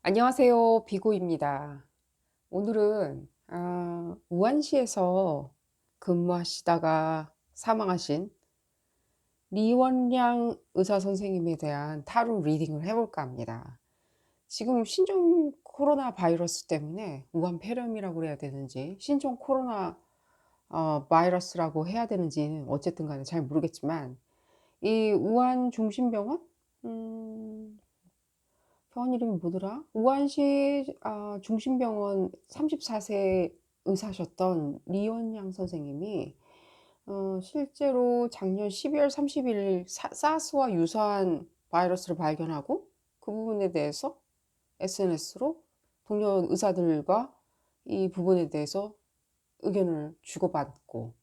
안녕하세요. 비고입니다. 오늘은 우한시에서 근무하시다가 사망하신 리원량 의사 선생님에 대한 타로 리딩을 해볼까 합니다. 지금 신종 코로나 바이러스 때문에 우한 폐렴이라고 해야 되는지 신종 코로나 바이러스라고 해야 되는지는 어쨌든 간에 잘 모르겠지만 이 우한 중심병원 병원 이름이 뭐더라? 우한시 중심병원 34세 의사셨던 리원양 선생님이 실제로 작년 12월 30일 사스와 유사한 바이러스를 발견하고 그 부분에 대해서 SNS로 동료 의사들과 이 부분에 대해서 의견을 주고받고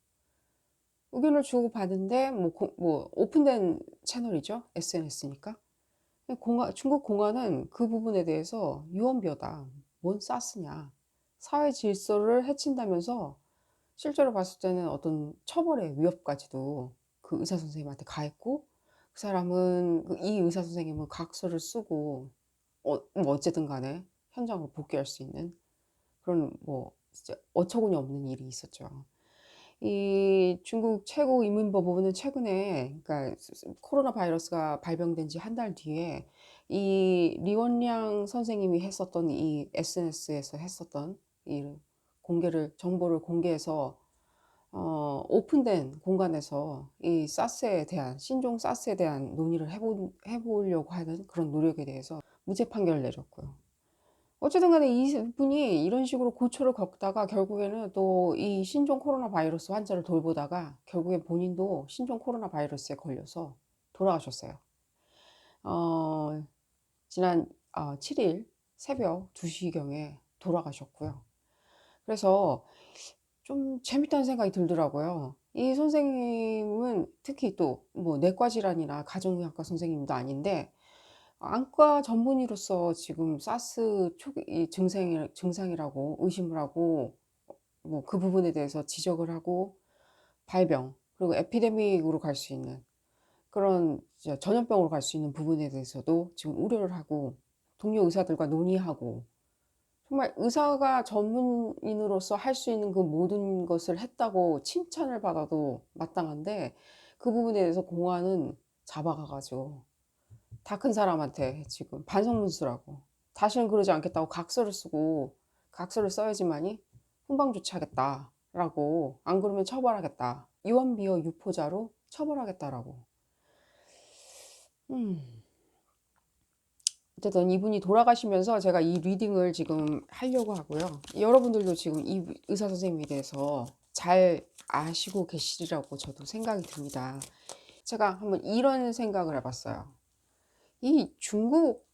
의견을 주고받은데 뭐 오픈된 채널이죠. SNS니까. 중국 공안은 그 부분에 대해서 유언비어다. 뭔 사스냐. 사회 질서를 해친다면서 실제로 봤을 때는 어떤 처벌의 위협까지도 그 의사 선생님한테 가했고 그 사람은 이 의사 선생님은 각서를 쓰고 뭐 어쨌든 간에 현장으로 복귀할 수 있는 그런 뭐 진짜 어처구니 없는 일이 있었죠. 이 중국 최고 인민법원은 최근에 그러니까 코로나 바이러스가 발병된 지 한 달 뒤에 이 리원량 선생님이 했었던 이 SNS에서 했었던 이 정보를 공개해서 오픈된 공간에서 이 사스에 대한 신종 사스에 대한 논의를 해보려고 하는 그런 노력에 대해서 무죄 판결을 내렸고요. 어쨌든 간에 이분이 이런 식으로 고초를 겪다가 결국에는 또 이 신종 코로나 바이러스 환자를 돌보다가 결국엔 본인도 신종 코로나 바이러스에 걸려서 돌아가셨어요. 어, 지난 7일 새벽 2시경에 돌아가셨고요. 그래서 좀 재밌다는 생각이 들더라고요. 이 선생님은 특히 또 뭐 내과 질환이나 가정의학과 선생님도 아닌데 안과 전문의로서 지금 사스 초기 증상이라고 의심을 하고 뭐 그 부분에 대해서 지적을 하고 발병 그리고 에피데믹으로 갈 수 있는 그런 전염병으로 갈 수 있는 부분에 대해서도 지금 우려를 하고 동료 의사들과 논의하고 정말 의사가 전문인으로서 할 수 있는 그 모든 것을 했다고 칭찬을 받아도 마땅한데 그 부분에 대해서 공안은 잡아가 가지고 다 큰 사람한테 지금 반성문수라고 다시는 그러지 않겠다고 각서를 쓰고 각서를 써야지만이 훈방 조치하겠다라고 안 그러면 처벌하겠다. 유언비어 유포자로 처벌하겠다라고. 음. 어쨌든 이분이 돌아가시면서 제가 이 리딩을 지금 하려고 하고요. 여러분들도 지금 이 의사 선생님에 대해서 잘 아시고 계시리라고 저도 생각이 듭니다. 제가 한번 이런 생각을 해봤어요. 이 중국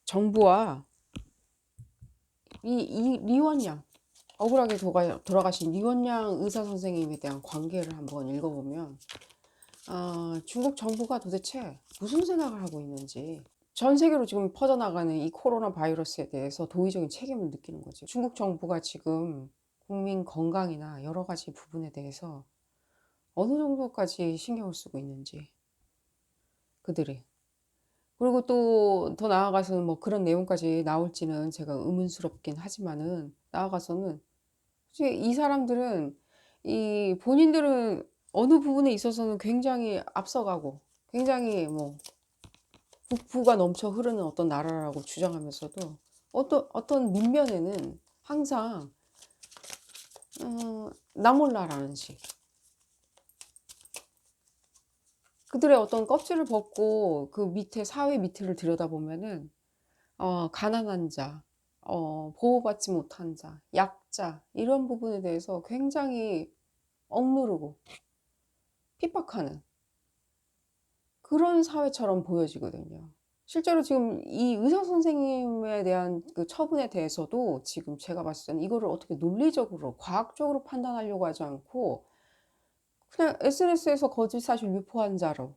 정부와 이 리원양 억울하게 돌아가신 리원양 의사 선생님에 대한 관계를 한번 읽어보면 중국 정부가 도대체 무슨 생각을 하고 있는지 전 세계로 지금 퍼져나가는 이 코로나 바이러스에 대해서 도의적인 책임을 느끼는 거죠. 중국 정부가 지금 국민 건강이나 여러 가지 부분에 대해서 어느 정도까지 신경을 쓰고 있는지 그들이 그리고 또 더 나아가서는 뭐 그런 내용까지 나올지는 제가 의문스럽긴 하지만은 나아가서는 솔직히 이 사람들은 이 본인들은 어느 부분에 있어서는 굉장히 앞서가고 굉장히 뭐 북부가 넘쳐 흐르는 어떤 나라라고 주장하면서도 어떤 밑면에는 항상 나 몰라라는 식 그들의 어떤 껍질을 벗고 그 밑에 사회 밑을 들여다보면은 가난한 자, 보호받지 못한 자, 약자 이런 부분에 대해서 굉장히 억누르고 핍박하는 그런 사회처럼 보여지거든요. 실제로 지금 이 의사 선생님에 대한 그 처분에 대해서도 지금 제가 봤을 때는 이거를 어떻게 논리적으로 과학적으로 판단하려고 하지 않고 그냥 SNS에서 거짓 사실 유포한 자로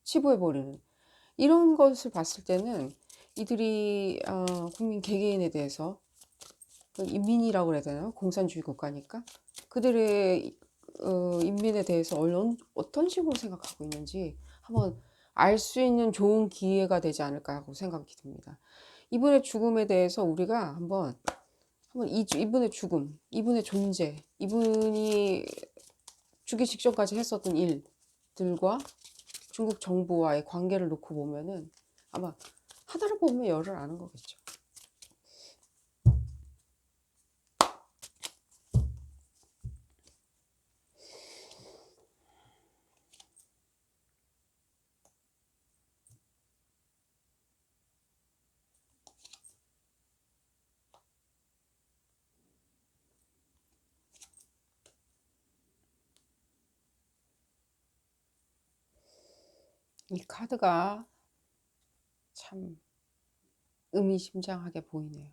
치부해 버리는 이런 것을 봤을 때는 이들이 국민 개개인에 대해서 인민이라고 그래야 되나요? 공산주의 국가니까 그들의 인민에 대해서 어떤 식으로 생각하고 있는지 한번 알 수 있는 좋은 기회가 되지 않을까 하고 생각이 듭니다. 이분의 죽음에 대해서 우리가 한번 이분의 죽음, 이분의 존재, 이분이 죽기 직전까지 했었던 일들과 중국 정부와의 관계를 놓고 보면은 아마 하나를 보면 열을 아는 거겠죠. 이 카드가 참 의미심장하게 보이네요.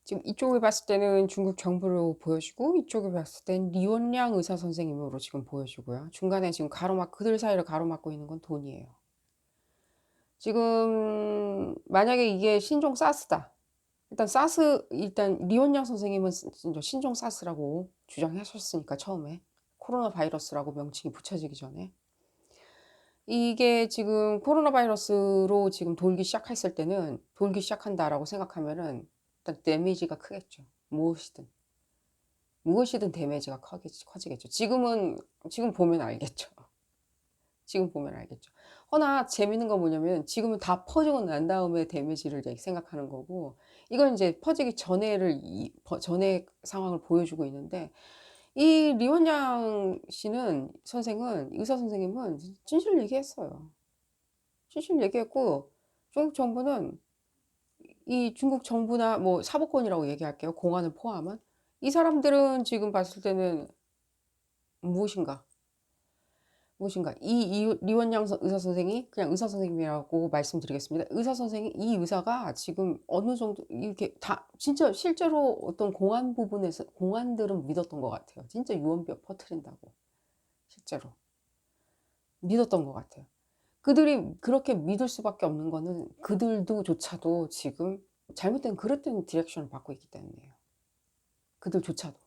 지금 이쪽을 봤을 때는 중국 정부로 보여지고 이쪽을 봤을 땐 리원량 의사 선생님으로 지금 보여지고요. 중간에 지금 그들 사이를 가로막고 있는 건 돈이에요. 지금 만약에 이게 신종 사스다. 일단 리원량 선생님은 신종 사스라고 주장하셨으니까 처음에 코로나 바이러스라고 명칭이 붙여지기 전에 이게 지금 코로나 바이러스로 지금 돌기 시작한다라고 생각하면은 일단 데미지가 크겠죠. 무엇이든 데미지가 커지겠죠. 지금 보면 알겠죠. 지금 보면 알겠죠. 허나 재밌는 건 뭐냐면 지금은 다 퍼지고 난 다음에 데미지를 생각하는 거고, 이건 이제 퍼지기 전의 상황을 보여주고 있는데, 이 리원양 의사 선생님은 진실을 얘기했어요. 진실 얘기했고, 중국 정부는 이 중국 정부나 뭐 사법권이라고 얘기할게요. 공안을 포함한. 이 사람들은 지금 봤을 때는 무엇인가? 리원양 의사 선생이 그냥 의사 선생님이라고 말씀드리겠습니다. 이 의사가 지금 어느 정도 이렇게 다 진짜 실제로 어떤 공안 부분에서 공안들은 믿었던 것 같아요. 진짜 유언비어 퍼뜨린다고 실제로 믿었던 것 같아요. 그들이 그렇게 믿을 수밖에 없는 거는 그들도조차도 지금 그릇된 디렉션을 받고 있기 때문이에요. 그들조차도.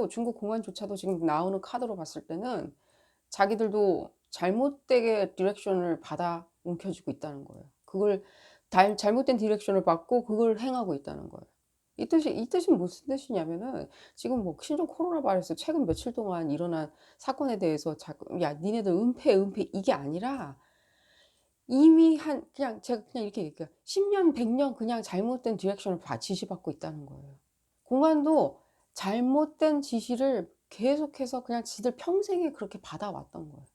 중국 공안조차도 지금 나오는 카드로 봤을 때는 자기들도 잘못되게 디렉션을 받아 움켜쥐고 있다는 거예요. 잘못된 디렉션을 받고 그걸 행하고 있다는 거예요. 이 뜻이 무슨 뜻이냐면은 지금 뭐 신종 코로나 바이러스 최근 며칠 동안 일어난 사건에 대해서 야, 니네들 은폐 이게 아니라 이미 제가 그냥 이렇게 얘기해요. 10년, 100년 그냥 잘못된 디렉션을 지시받고 있다는 거예요. 공안도 잘못된 지시를 계속해서 그냥 지들 평생에 그렇게 받아왔던 거예요.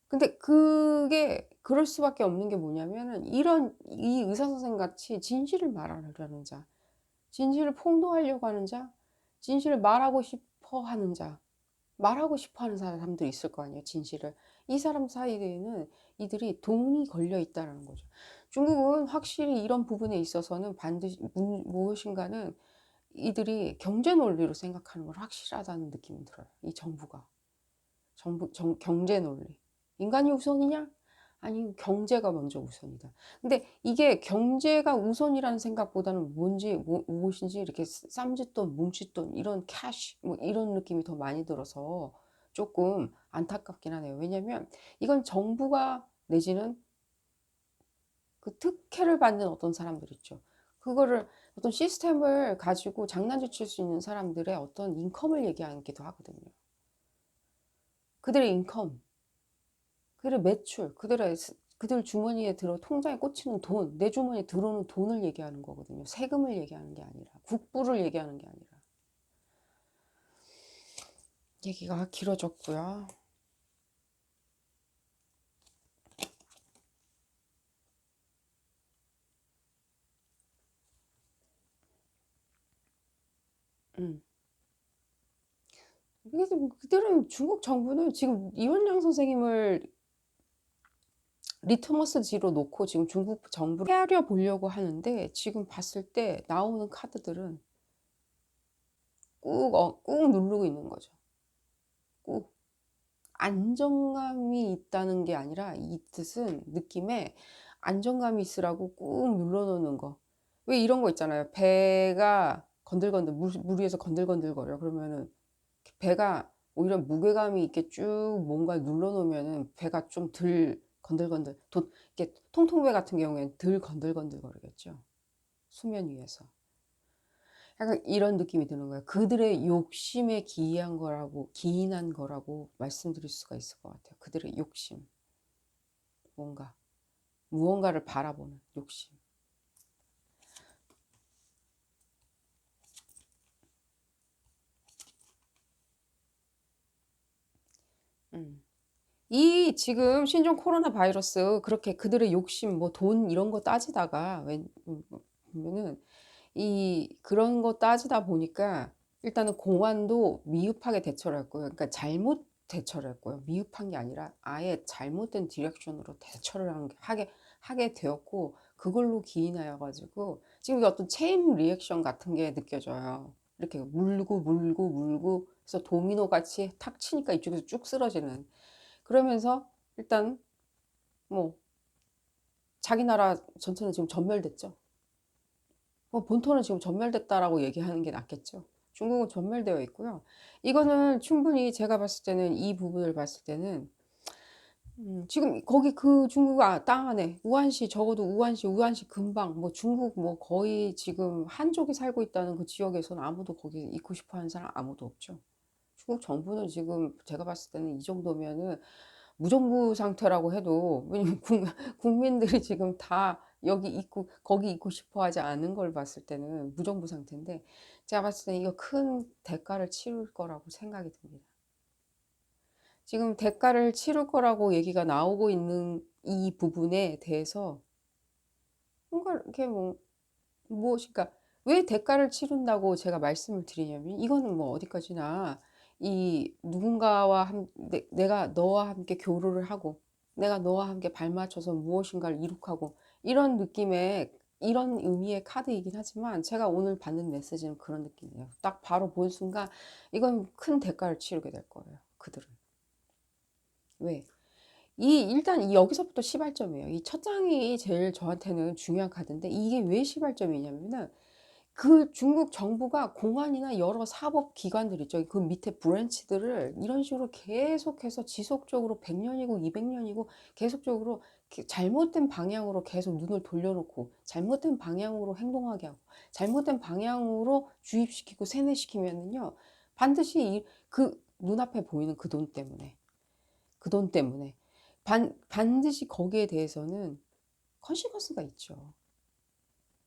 근데 그게 그럴 수밖에 없는 게 뭐냐면은 이 의사 선생 같이 진실을 말하려는 자, 진실을 폭로하려고 하는 자, 진실을 말하고 싶어 하는 사람들이 있을 거 아니에요, 진실을. 이 사람 사이에는 이들이 돈이 걸려 있다는 거죠. 중국은 확실히 이런 부분에 있어서는 반드시 무엇인가는 이들이 경제 논리로 생각하는 걸 확실하다는 느낌이 들어요. 이 정부가. 경제 논리. 인간이 우선이냐? 아니, 경제가 먼저 우선이다. 근데 이게 경제가 우선이라는 생각보다는 무엇인지 이렇게 쌈짓돈, 뭉칫돈, 이런 캐시, 뭐 이런 느낌이 더 많이 들어서 조금 안타깝긴 하네요. 왜냐면 이건 정부가 내지는 그 특혜를 받는 어떤 사람들 있죠. 그거를 어떤 시스템을 가지고 장난질 칠 수 있는 사람들의 어떤 인컴을 얘기하기도 하거든요. 그들의 인컴, 그들의 매출, 그들 주머니에 통장에 꽂히는 돈, 내 주머니에 들어오는 돈을 얘기하는 거거든요. 세금을 얘기하는 게 아니라, 국부를 얘기하는 게 아니라. 얘기가 길어졌고요. 중국 정부는 지금 이원양 선생님을 리트머스지로 놓고 지금 중국 정부를 헤아려 보려고 하는데, 지금 봤을 때 나오는 카드들은 꾹 누르고 있는 거죠. 꾹. 안정감이 있다는 게 아니라 이 뜻은 느낌에 안정감이 있으라고 꾹 눌러놓는 거. 왜 이런 거 있잖아요. 배가 건들건들 물 위에서 건들건들거려. 그러면은 배가 오히려 무게감이 있게 쭉 뭔가 눌러 놓으면은 배가 좀 덜 건들건들 이렇게 통통배 같은 경우에는 덜 건들건들거리겠죠, 수면 위에서. 약간 이런 느낌이 드는 거예요. 그들의 욕심에 기인한 거라고 말씀드릴 수가 있을 것 같아요. 그들의 욕심. 무언가를 바라보는 욕심. 음. 이 지금 신종 코로나 바이러스 그렇게 그들의 욕심 뭐 돈 이런 거 따지다가 보면은 그런 거 따지다 보니까 일단은 공안도 미흡하게 대처를 했고요. 그러니까 잘못 대처를 했고요. 미흡한 게 아니라 아예 잘못된 디렉션으로 대처를 하게 되었고, 그걸로 기인하여 가지고 지금 이게 어떤 체인 리액션 같은 게 느껴져요. 이렇게 물고 물고 물고 해서 도미노 같이 탁 치니까 이쪽에서 쭉 쓰러지는. 그러면서 일단 뭐 자기 나라 전체는 지금 전멸됐죠. 본토는 지금 전멸됐다라고 얘기하는 게 낫겠죠. 중국은 전멸되어 있고요. 이거는 충분히 제가 봤을 때는 이 부분을 봤을 때는 지금 거기 그 중국 땅 안에 우한시, 적어도 우한시 근방 뭐 중국 뭐 거의 지금 한족이 살고 있다는 그 지역에서는 아무도 거기 있고 싶어 하는 사람 아무도 없죠. 중국 정부는 지금 제가 봤을 때는 이 정도면은 무정부 상태라고 해도, 왜냐면 국민들이 지금 다 여기 있고 거기 있고 싶어 하지 않은 걸 봤을 때는 무정부 상태인데, 제가 봤을 때는 이거 큰 대가를 치를 거라고 생각이 듭니다. 지금 대가를 치를 거라고 얘기가 나오고 있는 이 부분에 대해서 뭔가 이렇게 무엇일까? 왜 대가를 치른다고 제가 말씀을 드리냐면, 이거는 뭐 어디까지나 이 누군가와 내가 너와 함께 교류를 하고 내가 너와 함께 발맞춰서 무엇인가를 이룩하고 이런 느낌의, 이런 의미의 카드이긴 하지만, 제가 오늘 받는 메시지는 그런 느낌이에요. 딱 바로 본 순간 이건 큰 대가를 치르게 될 거예요, 그들은. 왜? 일단 여기서부터 시발점이에요. 이 첫 장이 제일 저한테는 중요한 카드인데, 이게 왜 시발점이냐면은 그 중국 정부가 공안이나 여러 사법 기관들 있죠. 그 밑에 브랜치들을 이런 식으로 계속해서 지속적으로 100년이고 200년이고 계속적으로 잘못된 방향으로 계속 눈을 돌려놓고 잘못된 방향으로 행동하게 하고 잘못된 방향으로 주입시키고 세뇌시키면은요, 반드시 그 눈앞에 보이는 그 돈 때문에, 반드시 거기에 대해서는 컨시퀀스가 있죠.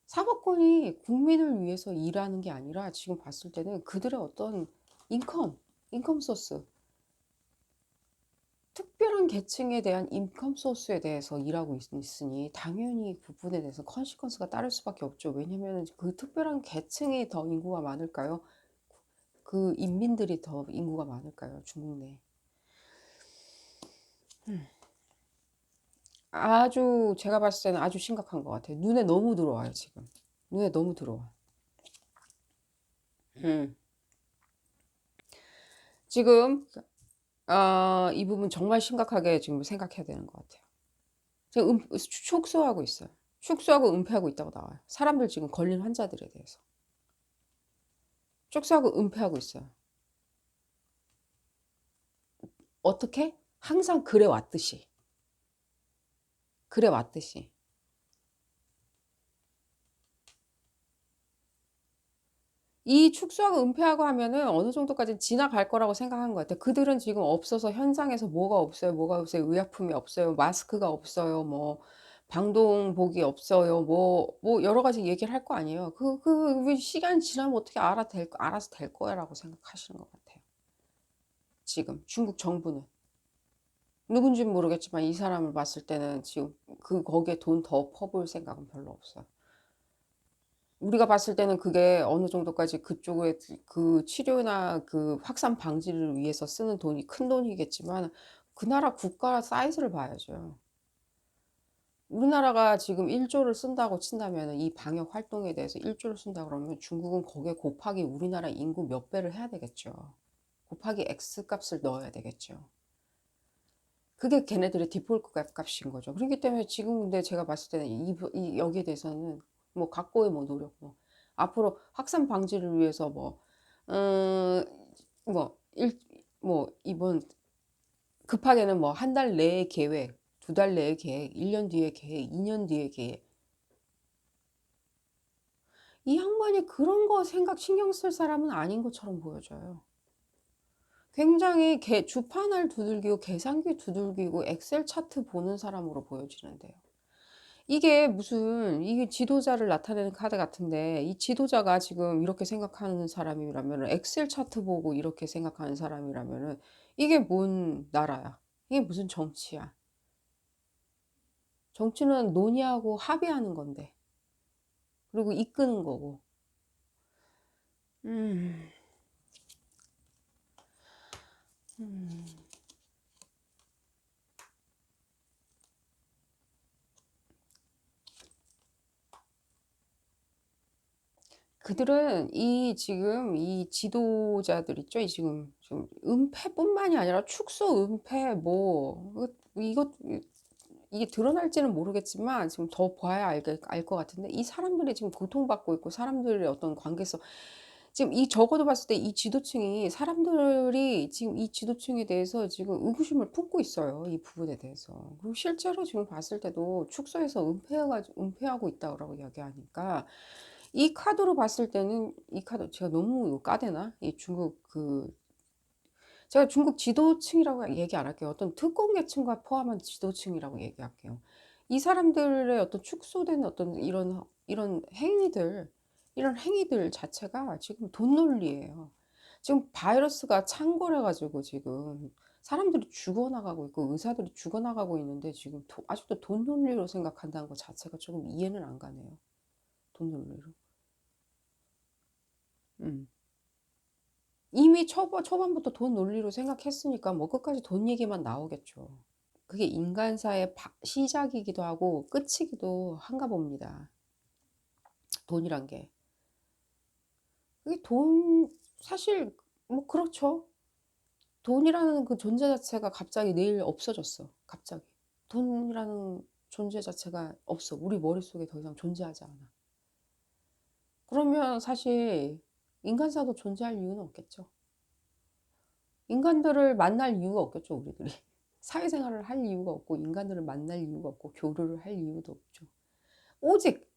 사법권이 국민을 위해서 일하는 게 아니라 지금 봤을 때는 그들의 어떤 인컴 소스, 특별한 계층에 대한 인컴 소스에 대해서 일하고 있으니 당연히 그 부분에 대해서 컨시퀀스가 따를 수밖에 없죠. 왜냐면 그 특별한 계층이 더 인구가 많을까요? 그 인민들이 더 인구가 많을까요? 중국 내. 아주 제가 봤을 때는 아주 심각한 것 같아요. 눈에 너무 들어와요, 지금. 눈에 너무 들어와. 음. 지금 이 부분 정말 심각하게 지금 생각해야 되는 것 같아요. 지금 축소하고 있어요. 축소하고 은폐하고 있다고 나와요. 사람들 지금 걸린 환자들에 대해서. 축소하고 은폐하고 있어요. 어떻게? 항상 그래 왔듯이. 그래 왔듯이. 이 축소하고 은폐하고 하면은 어느 정도까지 지나갈 거라고 생각한 것 같아요. 그들은 지금 없어서 현장에서 뭐가 없어요, 뭐가 없어요, 의약품이 없어요, 마스크가 없어요, 뭐 방독복이 없어요, 뭐 여러 가지 얘기를 할 거 아니에요. 시간 지나면 어떻게 알아서 될 거야라고 생각하시는 것 같아요. 지금 중국 정부는. 누군지는 모르겠지만 이 사람을 봤을 때는 지금 거기에 돈 더 퍼부을 생각은 별로 없어요. 우리가 봤을 때는 그게 어느 정도까지 그쪽에 그 치료나 그 확산 방지를 위해서 쓰는 돈이 큰 돈이겠지만, 그 나라 국가 사이즈를 봐야죠. 우리나라가 지금 1조를 쓴다고 친다면, 이 방역 활동에 대해서 1조를 쓴다 그러면 중국은 거기에 곱하기 우리나라 인구 몇 배를 해야 되겠죠. 곱하기 X 값을 넣어야 되겠죠. 그게 걔네들의 디폴트 값인 거죠. 그렇기 때문에 지금 근데 제가 봤을 때는 여기에 대해서는 뭐 각고의 뭐 노력, 뭐 앞으로 확산 방지를 위해서 뭐, 어, 뭐, 뭐, 이번 급하게는 뭐 한 달 내의 계획, 두 달 내의 계획, 1년 뒤의 계획, 2년 뒤의 계획. 이 양반이 그런 거 생각 신경 쓸 사람은 아닌 것처럼 보여져요. 굉장히 주판을 두들기고 계산기 두들기고 엑셀 차트 보는 사람으로 보여지는데요. 이게 지도자를 나타내는 카드 같은데, 이 지도자가 지금 이렇게 생각하는 사람이라면, 엑셀 차트 보고 이렇게 생각하는 사람이라면은, 이게 뭔 나라야? 이게 무슨 정치야? 정치는 논의하고 합의하는 건데, 그리고 이끄는 거고. 음, 음. 그들은 지금 이 지도자들 있죠? 지금 은폐뿐만이 아니라 축소, 은폐, 뭐, 이게 드러날지는 모르겠지만, 지금 더 봐야 알 것 같은데, 이 사람들이 지금 고통받고 있고, 사람들의 어떤 관계성, 지금 적어도 봤을 때 이 지도층이, 사람들이 지금 이 지도층에 대해서 지금 의구심을 품고 있어요. 이 부분에 대해서. 그리고 실제로 지금 봤을 때도 축소해서 은폐하고 있다고 이야기하니까, 이 카드로 봤을 때는, 이 카드 제가 너무 이거 까대나? 이 중국 제가 중국 지도층이라고 얘기 안 할게요. 어떤 특권 계층과 포함한 지도층이라고 얘기할게요. 이 사람들의 어떤 축소된 어떤 이런 행위들 자체가 지금 돈 논리예요. 지금 바이러스가 창궐해 가지고 지금 사람들이 죽어나가고 있고 의사들이 죽어나가고 있는데, 지금 아직도 돈 논리로 생각한다는 것 자체가 조금 이해는 안 가네요. 돈 논리로. 음. 이미 초반부터 돈 논리로 생각했으니까 뭐 끝까지 돈 얘기만 나오겠죠. 그게 인간사의 시작이기도 하고 끝이기도 한가 봅니다. 돈이란 게. 그게 사실 뭐 그렇죠. 돈이라는 그 존재 자체가 갑자기 내일 없어졌어. 갑자기. 돈이라는 존재 자체가 없어. 우리 머릿속에 더 이상 존재하지 않아. 그러면 사실 인간사도 존재할 이유는 없겠죠. 인간들을 만날 이유가 없겠죠, 우리들이. 사회생활을 할 이유가 없고, 인간들을 만날 이유가 없고, 교류를 할 이유도 없죠. 오직,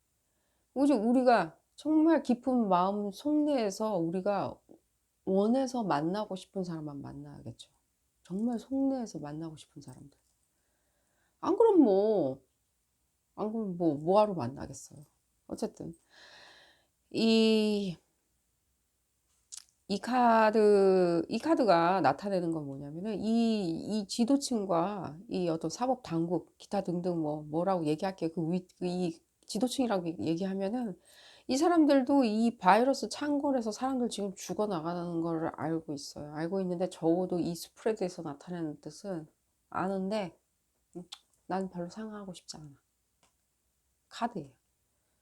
오직 우리가 정말 깊은 마음 속내에서 우리가 원해서 만나고 싶은 사람만 만나야겠죠. 정말 속내에서 만나고 싶은 사람들. 안 그럼 뭐, 안 그럼 뭐, 뭐하러 만나겠어요. 어쨌든, 이, 이 카드가 나타내는 건 뭐냐면은, 이 지도층과 이 어떤 사법 당국, 기타 등등 뭐라고 얘기할게요. 이 지도층이라고 얘기하면은, 이 사람들도 이 바이러스 창궐해서 사람들 지금 죽어나가는 걸 알고 있어요. 알고 있는데, 적어도 이 스프레드에서 나타내는 뜻은 아는데, 난 별로 상관하고 싶지 않아. 카드예요.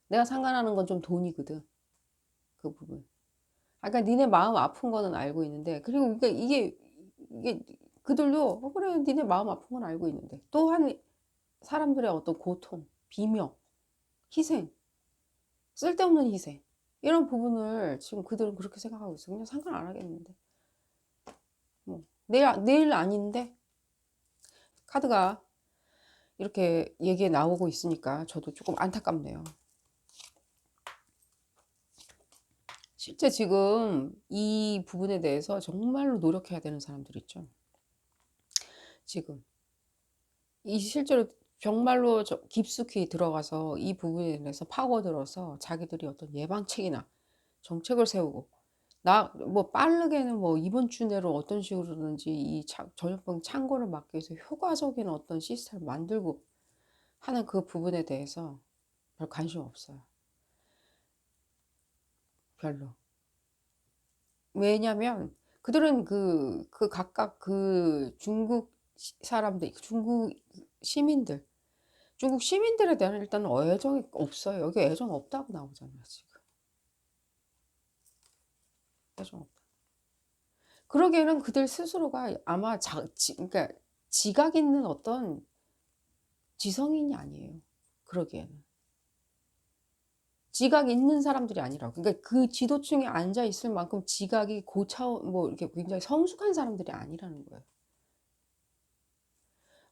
내가 상관하는 건 좀 돈이거든. 그 부분. 아까 니네 마음 아픈 거는 알고 있는데, 그리고 이게 그들도 그래, 니네 마음 아픈 건 알고 있는데, 또한 사람들의 어떤 고통, 비명, 희생, 쓸데없는 희생, 이런 부분을 지금 그들은 그렇게 생각하고 있어. 그냥 상관 안 하겠는데, 뭐 내일 아닌데. 카드가 이렇게 얘기에 나오고 있으니까 저도 조금 안타깝네요. 실제 지금 이 부분에 대해서 정말로 노력해야 되는 사람들 있죠. 지금 실제로 정말로 깊숙이 들어가서 이 부분에 대해서 파고들어서 자기들이 어떤 예방책이나 정책을 세우고, 뭐 빠르게는 뭐 이번 주 내로 어떤 식으로든지 이 전염병 창궐을 막기 위해서 효과적인 어떤 시스템을 만들고 하는 그 부분에 대해서 별 관심 없어요. 별로. 왜냐면 그들은 각각 중국 사람들, 중국 시민들에 대한 일단 애정이 없어요. 여기 애정 없다고 나오잖아요, 지금. 애정 없다. 그러기에는 그들 스스로가 아마 그러니까 지각 있는 어떤 지성인이 아니에요. 그러기에는. 지각 있는 사람들이 아니라고. 그러니까 그 지도층에 앉아 있을 만큼 지각이 고차원 뭐 이렇게 굉장히 성숙한 사람들이 아니라는 거예요.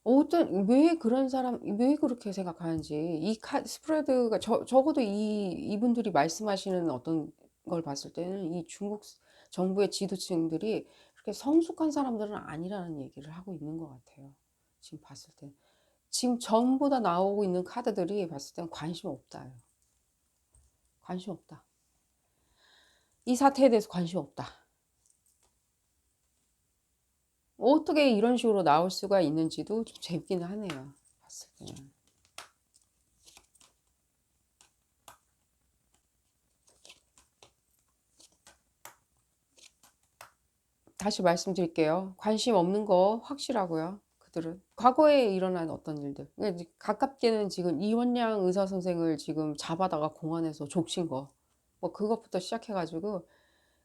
어떤 왜 그런 사람 왜 그렇게 생각하는지 이 스프레드가 적어도 이분들이 말씀하시는 어떤 걸 봤을 때는 이 중국 정부의 지도층들이 그렇게 성숙한 사람들은 아니라는 얘기를 하고 있는 것 같아요. 지금 봤을 때. 지금 전부 다 나오고 있는 카드들이 봤을 땐 관심 없다요. 관심 없다. 이 사태에 대해서 관심 없다. 어떻게 이런 식으로 나올 수가 있는지도 좀 재밌기는 하네요. 봤을 때는. 다시 말씀드릴게요. 관심 없는 거 확실하고요. 그들은 과거에 일어난 어떤 일들, 그러니까 가깝게는 지금 이원양 의사 선생을 지금 잡아다가 공안에서 족친 거, 뭐 그것부터 시작해가지고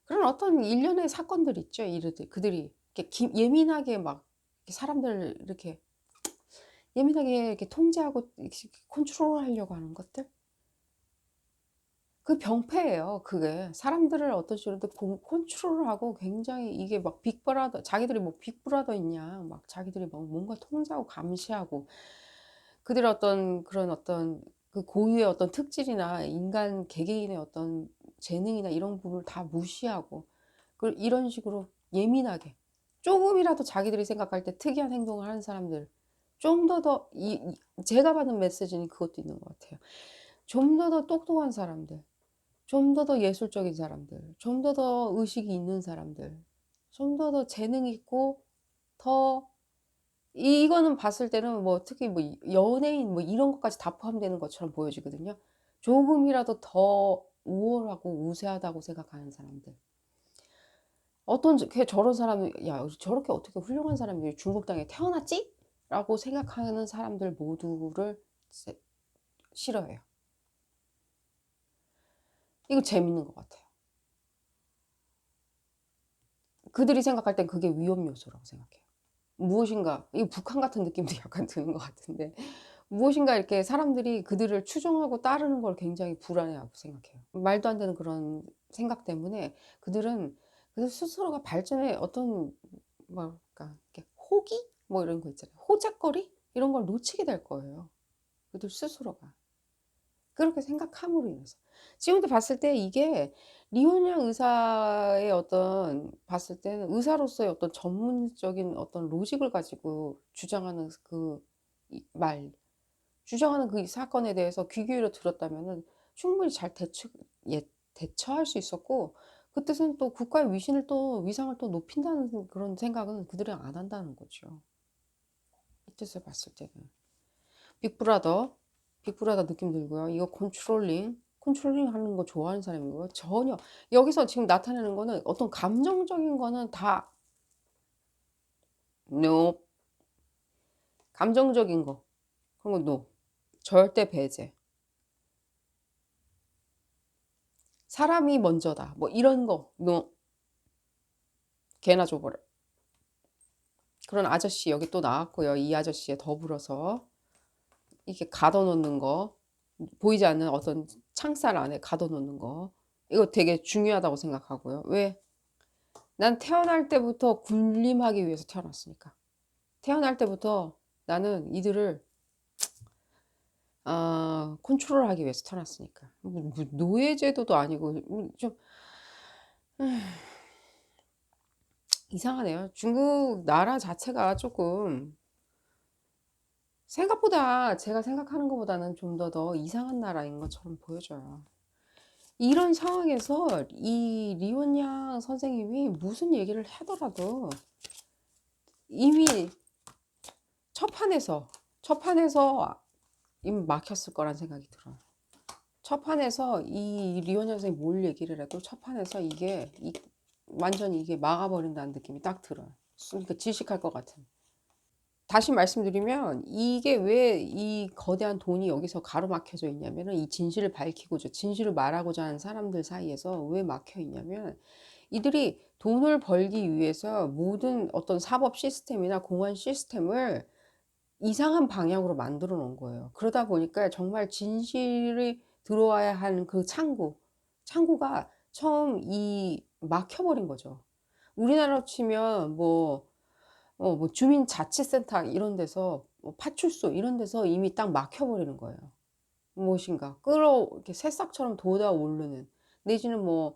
그런 어떤 일련의 사건들 있죠. 이들이 그들이 이렇게 예민하게 막 이렇게 사람들 이렇게 예민하게 이렇게 통제하고 이렇게 컨트롤하려고 하는 것들. 그 병폐예요. 그게 사람들을 어떤 식으로든 컨트롤하고 굉장히 이게 막 빅브라더 자기들이 뭐 빅브라더있냐 막 자기들이 막 뭔가 통제하고 감시하고 그들의 어떤 그런 어떤 그 고유의 어떤 특질이나 인간 개개인의 어떤 재능이나 이런 부분을 다 무시하고 그 이런 식으로 예민하게 조금이라도 자기들이 생각할 때 특이한 행동을 하는 사람들 좀 더 제가 받은 메시지는 그것도 있는 것 같아요. 좀 더 똑똑한 사람들 좀 더 예술적인 사람들, 좀 더 의식이 있는 사람들, 좀 더 재능 있고 더 이거는 봤을 때는 뭐 특히 뭐 연예인 뭐 이런 것까지 다 포함되는 것처럼 보여지거든요. 조금이라도 더 우월하고 우세하다고 생각하는 사람들. 어떤 저런 사람이 '야 저렇게 어떻게 훌륭한 사람이 중국 땅에 태어났지?' 라고 생각하는 사람들 모두를 싫어해요. 이거 재밌는 것 같아요. 그들이 생각할 땐 그게 위험 요소라고 생각해요. 무엇인가 이 북한 같은 느낌도 약간 드는 것 같은데 무엇인가 이렇게 사람들이 그들을 추종하고 따르는 걸 굉장히 불안해하고 생각해요. 말도 안 되는 그런 생각 때문에 그들 스스로가 발전의 어떤 뭐랄까 이렇게 호기 뭐 이런 거 있잖아요. 호작거리 이런 걸 놓치게 될 거예요. 그들 스스로가. 그렇게 생각함으로 인해서. 지금도 봤을 때 이게 리원양 의사의 어떤 봤을 때는 의사로서의 어떤 전문적인 어떤 로직을 가지고 주장하는 그 주장하는 그 사건에 대해서 귀 기울여 들었다면은 충분히 잘 대처할 수 있었고 그 뜻은 또 국가의 위상을 또 높인다는 그런 생각은 그들은 안 한다는 거죠. 이 뜻을 봤을 때는. 빅브라더, 빅브라더 느낌 들고요. 이거 컨트롤링 하는 거 좋아하는 사람이고요. 전혀 여기서 지금 나타내는 거는 어떤 감정적인 거는 다 NO. 감정적인 거 그런 거 NO. 절대 배제. 사람이 먼저다. 뭐 이런 거 NO. 개나 줘버려. 그런 아저씨 여기 또 나왔고요. 이 아저씨에 더불어서 이렇게 가둬놓는 거 보이지 않는 어떤 창살 안에 가둬놓는 거 이거 되게 중요하다고 생각하고요. 왜? 난 태어날 때부터 군림하기 위해서 태어났으니까. 태어날 때부터 나는 이들을 컨트롤하기 위해서 태어났으니까. 뭐 노예제도도 아니고 좀 이상하네요. 중국 나라 자체가 조금 생각보다 제가 생각하는 것보다는 좀 더 이상한 나라인 것처럼 보여져요. 이런 상황에서 이 리원양 선생님이 무슨 얘기를 하더라도 이미 첫 판에서 이미 막혔을 거란 생각이 들어요. 첫 판에서 이 리원양 선생님이 뭘 얘기를 해도 첫 판에서 완전히 이게 막아버린다는 느낌이 딱 들어요. 그러니까 질식할 것 같은. 다시 말씀드리면 이게 왜 이 거대한 돈이 여기서 가로막혀져 있냐면은 이 진실을 밝히고자 진실을 말하고자 하는 사람들 사이에서 왜 막혀 있냐면 이들이 돈을 벌기 위해서 모든 어떤 사법 시스템이나 공안 시스템을 이상한 방향으로 만들어 놓은 거예요. 그러다 보니까 정말 진실이 들어와야 하는 그 창구가 처음 막혀버린 거죠. 우리나라로 치면 뭐 주민자치센터 이런 데서 뭐 파출소 이런 데서 이미 딱 막혀버리는 거예요. 무엇인가 이렇게 새싹처럼 돋아오르는, 내지는 뭐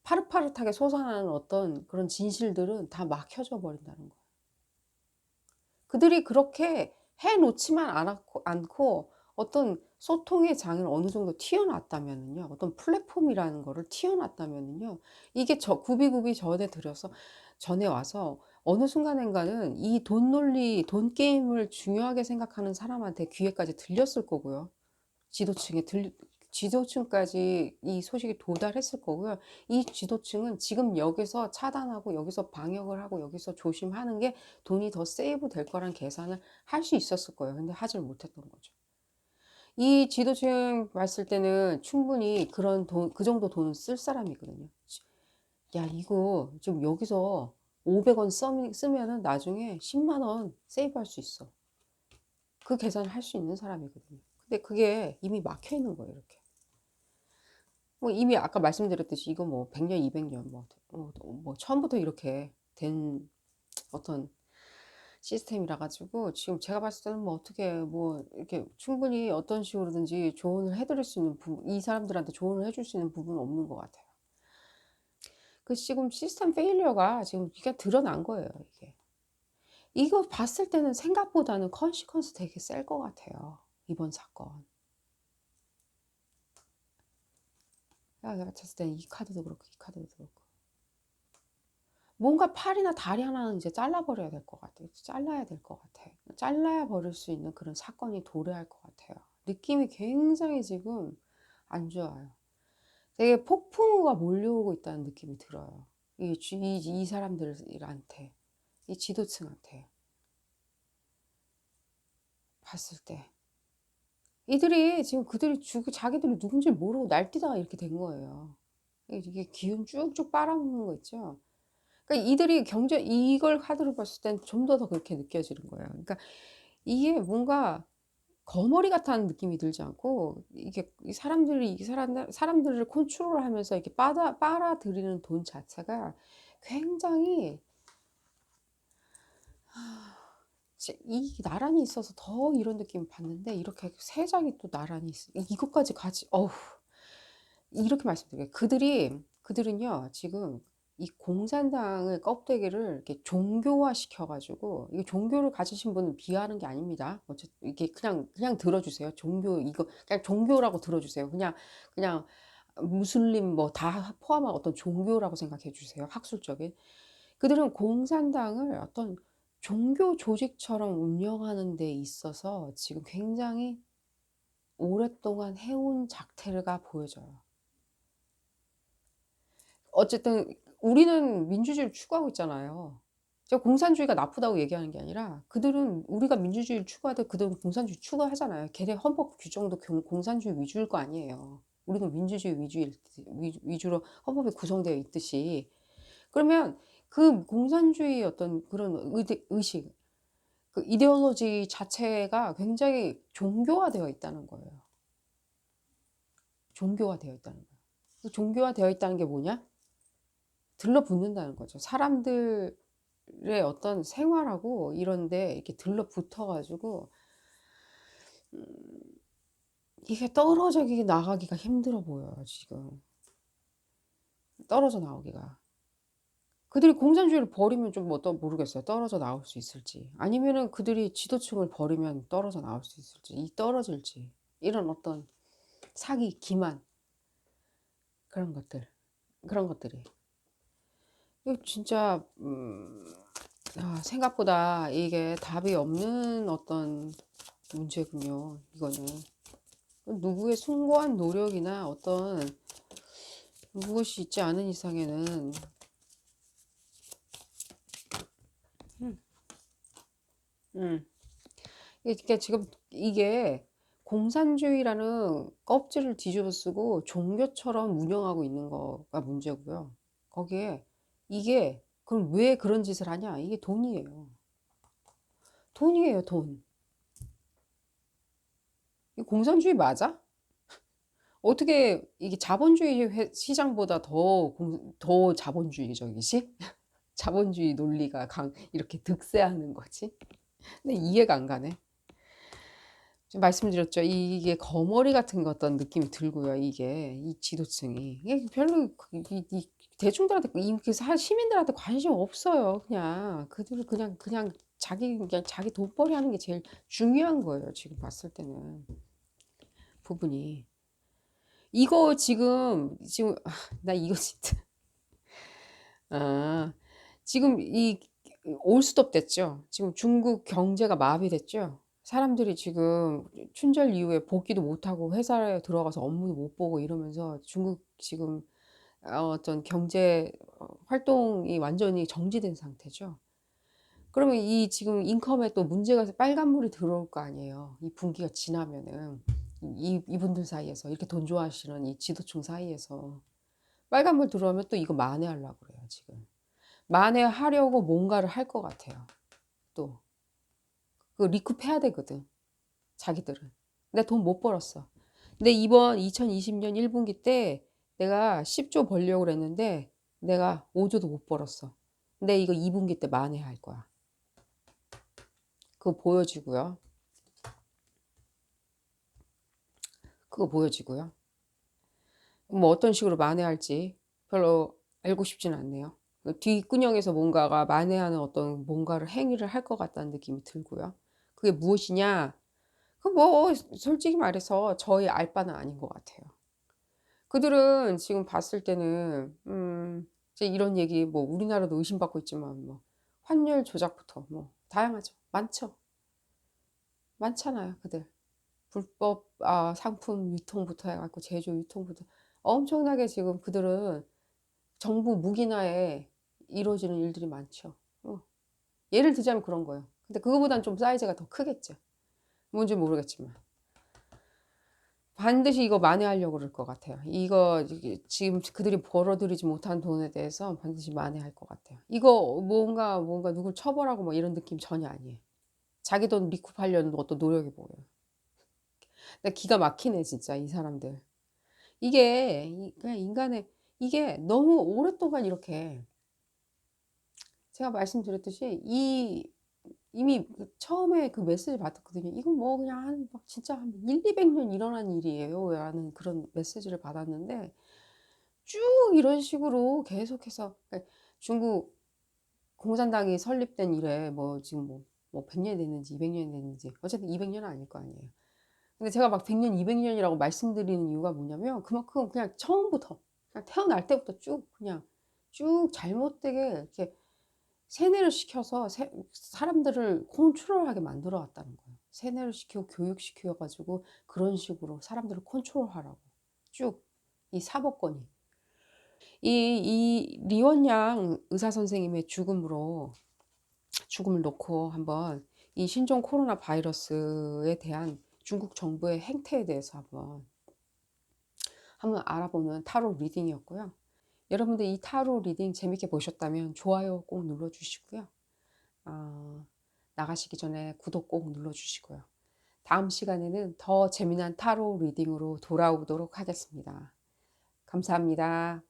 파릇파릇하게 솟아나는 어떤 그런 진실들은 다 막혀져 버린다는 거예요. 그들이 그렇게 해 놓지만 않고 어떤 소통의 장을 어느 정도 튀어놨다면은요, 어떤 플랫폼이라는 거를 튀어놨다면은요, 이게 굽이굽이 전에 와서 어느 순간인가는 이 돈 논리, 돈 게임을 중요하게 생각하는 사람한테 귀에까지 들렸을 거고요. 지도층까지 이 소식이 도달했을 거고요. 이 지도층은 지금 여기서 차단하고 여기서 방역을 하고 여기서 조심하는 게 돈이 더 세이브 될 거란 계산을 할 수 있었을 거예요. 근데 하질 못했던 거죠. 이 지도층 봤을 때는 충분히 그 정도 돈은 쓸 사람이거든요. 야, 이거 지금 여기서 500원 쓰면은 나중에 10만 원 세이브 할 수 있어. 그 계산을 할 수 있는 사람이거든요. 근데 그게 이미 막혀 있는 거예요, 이렇게. 뭐 이미 아까 말씀드렸듯이 이거 뭐 100년, 200년 뭐 처음부터 이렇게 된 어떤 시스템이라 가지고 지금 제가 봤을 때는 뭐 어떻게 뭐 이렇게 충분히 어떤 식으로든지 조언을 해드릴 수 있는 이 사람들한테 조언을 해줄 수 있는 부분은 없는 것 같아요. 그 지금 시스템 페일리어가 지금 이게 드러난 거예요, 이게. 이거 봤을 때는 생각보다는 컨시퀀스 되게 셀 것 같아요, 이번 사건. 내가 봤을 때는 이 카드도 그렇고 이 카드도 그렇고 뭔가 팔이나 다리 하나는 이제 잘라버려야 될 것 같아요. 잘라야 될 것 같아. 잘라야 버릴 수 있는 그런 사건이 도래할 것 같아요. 느낌이 굉장히 지금 안 좋아요. 되게 폭풍우가 몰려오고 있다는 느낌이 들어요. 이 사람들한테, 이 지도층한테 봤을 때. 이들이 지금 자기들이 누군지 모르고 날뛰다가 이렇게 된 거예요. 이게 기운 쭉쭉 빨아먹는 거 있죠. 그러니까 이들이 이걸 카드로 봤을 땐 좀 더 그렇게 느껴지는 거예요. 그러니까 이게 뭔가 거머리 같다는 느낌이 들지 않고, 이게 사람들을 컨트롤하면서 이렇게 빨아들이는 돈 자체가 굉장히 나란히 있어서 더 이런 느낌을 받는데, 이렇게 세 장이 또 나란히 이것까지 같이 이렇게 말씀드릴게요. 그들은요, 지금 이 공산당의 껍데기를 이렇게 종교화 시켜가지고, 이게 종교를 가지신 분은 비하하는 게 아닙니다. 어쨌든 이게 그냥 들어주세요. 이거 그냥 종교라고 들어주세요. 그냥 무슬림 뭐 다 포함한 어떤 종교라고 생각해 주세요. 학술적인. 그들은 공산당을 어떤 종교 조직처럼 운영하는 데 있어서 지금 굉장히 오랫동안 해온 작태가 보여져요. 어쨌든 우리는 민주주의를 추구하고 있잖아요. 제가 공산주의가 나쁘다고 얘기하는 게 아니라, 우리가 민주주의를 추구하되 그들은 공산주의 추구하잖아요. 걔네 헌법 규정도 공산주의 위주일 거 아니에요. 우리는 민주주의 위주로 헌법이 구성되어 있듯이. 그러면 그 공산주의 어떤 그런 의식, 그 이데올로지 자체가 굉장히 종교화되어 있다는 거예요. 종교화되어 있다는 거예요. 그 종교화되어 있다는 게 뭐냐? 들러붙는다는 거죠. 사람들의 어떤 생활하고 이런데 이렇게 들러붙어 가지고 이게 떨어져 나가기가 힘들어 보여요, 지금. 떨어져 나오기가. 그들이 공산주의를 버리면 좀 모르겠어요. 떨어져 나올 수 있을지. 아니면은 그들이 지도층을 버리면 떨어져 나올 수 있을지, 떨어질지. 이런 어떤 기만, 그런 것들이. 이거 진짜 생각보다 이게 답이 없는 어떤 문제군요, 이거는. 누구의 숭고한 노력이나 어떤 무엇이 있지 않은 이상에는 음. 이게 지금 이게 공산주의라는 껍질을 뒤집어 쓰고 종교처럼 운영하고 있는 거가 문제고요. 거기에 그럼 왜 그런 짓을 하냐? 이게 돈이에요. 돈이에요, 돈. 이 공산주의 맞아? 어떻게 이게 자본주의 시장보다 더 자본주의적이지? 자본주의 논리가 이렇게 득세하는 거지? 근데 이해가 안 가네. 좀 말씀드렸죠. 이게 거머리 같은 거 어떤 느낌이 들고요. 이게 이 지도층이 이게 별로 대중들한테 시민들한테 관심 없어요. 그냥 그들은 그냥 자기 돈벌이 하는 게 제일 중요한 거예요. 지금 봤을 때는 부분이 이거 지금 나 이거 진짜 아 지금 이 올스톱 됐죠. 지금 중국 경제가 마비됐죠. 사람들이 지금 춘절 이후에 복귀도 못하고 회사에 들어가서 업무도 못 보고 이러면서 중국 지금 어떤 경제 활동이 완전히 정지된 상태죠. 그러면 이 지금 인컴에 또 문제가 빨간불이 들어올 거 아니에요. 이 분기가 지나면은 이분들 사이에서 이렇게 돈 좋아하시는 이 지도층 사이에서 빨간불 들어오면 또 이거 만회하려고 그래요, 지금. 만회하려고 뭔가를 할 것 같아요. 또. 그 리쿱해야 되거든. 자기들은. 내 돈 못 벌었어. 근데 이번 2020년 1분기 때 내가 10조 벌려고 그랬는데 내가 5조도 못 벌었어. 근데 이거 2분기 때 만회할 거야. 그거 보여지고요. 그거 보여지고요. 뭐 어떤 식으로 만회할지 별로 알고 싶진 않네요. 그 뒷구녕에서 뭔가가 만회하는 어떤 뭔가를 행위를 할 것 같다는 느낌이 들고요. 그게 무엇이냐? 그 뭐 솔직히 말해서 저희 알 바는 아닌 것 같아요. 그들은 지금 봤을 때는 이제 이런 얘기 뭐 우리나라도 의심받고 있지만 뭐 환율 조작부터 뭐 다양하죠. 많죠. 많잖아요, 그들. 불법 상품 유통부터 해갖고 제조 유통부터 엄청나게 지금 그들은 정부 무기나에 이루어지는 일들이 많죠. 예를 들자면 그런 거예요. 근데 그거보단 좀 사이즈가 더 크겠죠. 뭔지 모르겠지만. 반드시 이거 만회하려고 그럴 것 같아요. 이거 지금 그들이 벌어들이지 못한 돈에 대해서 반드시 만회할 것 같아요. 이거 뭔가 누굴 처벌하고 뭐 이런 느낌 전혀 아니에요. 자기 돈 리쿱하려는 어떤 노력이 보여요. 근데 기가 막히네 진짜 이 사람들. 이게 그냥 인간의 이게 너무 오랫동안 이렇게 제가 말씀드렸듯이 이미 처음에 그 메시지 받았거든요. 이건 뭐 그냥 막 진짜 한 1, 200년 일어난 일이에요. 라는 그런 메시지를 받았는데 쭉 이런 식으로 계속해서 그러니까 중국 공산당이 설립된 이래 뭐 지금 뭐 100년이 됐는지 200년이 됐는지 어쨌든 200년은 아닐 거 아니에요. 근데 제가 막 100년, 200년이라고 말씀드리는 이유가 뭐냐면 그만큼 그냥 처음부터 그냥 태어날 때부터 쭉 그냥 쭉 잘못되게 이렇게 세뇌를 시켜서 사람들을 컨트롤하게 만들어 왔다는 거예요. 세뇌를 시키고 교육시켜 가지고 그런 식으로 사람들을 컨트롤하라고 쭉 이 사법권이 이 리원양 의사 선생님의 죽음을 놓고 한번 이 신종 코로나 바이러스에 대한 중국 정부의 행태에 대해서 한번 알아보는 타로 리딩이었고요. 여러분들 이 타로 리딩 재밌게 보셨다면 좋아요 꼭 눌러주시고요. 나가시기 전에 구독 꼭 눌러주시고요. 다음 시간에는 더 재미난 타로 리딩으로 돌아오도록 하겠습니다. 감사합니다.